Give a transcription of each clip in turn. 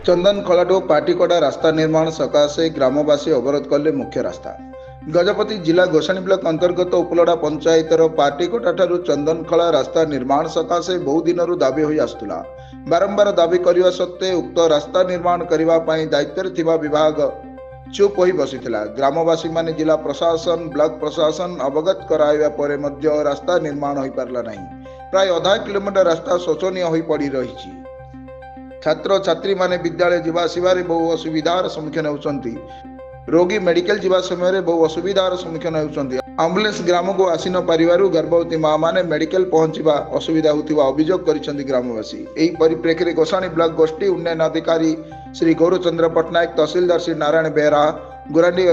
चंदनखोलाठू पाटिकोटा रास्ता निर्माण सकाशे ग्रामवासी अवरोध कले मुख्य रास्ता। गजपति जिला गोसाणी ब्लॉक अंतर्गत उपलोड़ा पंचायतर पाटिकोटा ठारू चंदनखोला रास्ता निर्माण सकाशे बहु दिन दाबी होई आसुला। बारंबार दाबी करने सत्वे उक्त रास्ता निर्माण करने दायित्व थिबा विभाग चुप होई बसिथिला। ग्रामवासी माने जिला प्रशासन ब्लॉक प्रशासन अवगत कराइबा परे मध्य रास्ता निर्माण होई पारला नहीं। प्राय आधा किलोमीटर रास्ता शोचनीय होई पड़ी रही। छात्र छात्री माने विद्यालय जीवा आसबार बहु असुविधार सम्मुखीन होउछंती। रोगी मेडिकल जीवा समय बहु असुविधार सम्मुखीन होउछंती। एम्बुलेंस ग्राम को आसी न पारिबारु गर्भवती माँ माने मेडिकल पहुंचवा असुविधा होतिबा अभियोग करिसेंती ग्रामवासी। एही परिप्रेक्षी गोसाणी ब्लॉक गोष्ठी उन्नयन अधिकारी श्री गौरचंद्र पट्टनायक, तहसीलदार श्री नारायण बेहरा, गुरांडी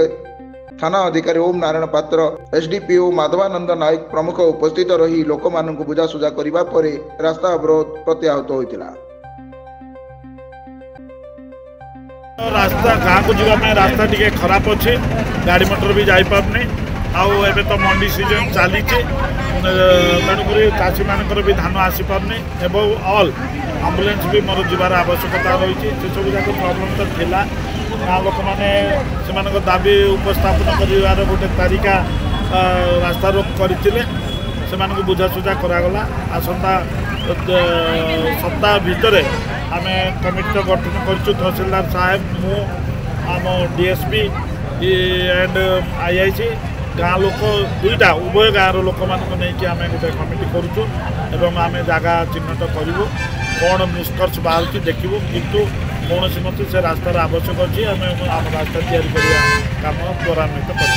थाना अधिकारी ओम नारायण पात्र, एसडीपीओ माधवानंद नायक प्रमुख उपस्थित रही लोक मानक बुझासुझा करिबा परे रास्ता अवरोध प्रत्याहत होइतिला। रास्ता गाँव को जावाई रास्ता टी खराब अच्छे, गाड़ी मोटर भी जापारनी। आए तो मंडी सीजन चली तेणुक चाषी मानकर भी धान आसीपारनी एवं ऑल एम्बुलेंस भी मोर जीवार आवश्यकता रही है। से सब जाक प्रॉब्लम तो थिला। गाँव लोक मैंने दाबी उपस्थापन कर गोटे तारिका रास्ता रोक करते से बुझासुझा करागला। आसंता सप्ताह भितर आम कमिटी गठन कर तहसीलदार साहेब मु आम डीएसपी एंड आईआईसी गाँ लोक दुईटा उभय गाँव लोक मानक नहीं आम गोटे कमिटी करूँ एवं आम जगह चिन्हट करूँ कौन निष्कर्ष बाहर की देखू। किंतु कौन मत से रास्तार आवश्यक अच्छी आम रास्ता तैयारी करवा काम त्वरान्वित कर।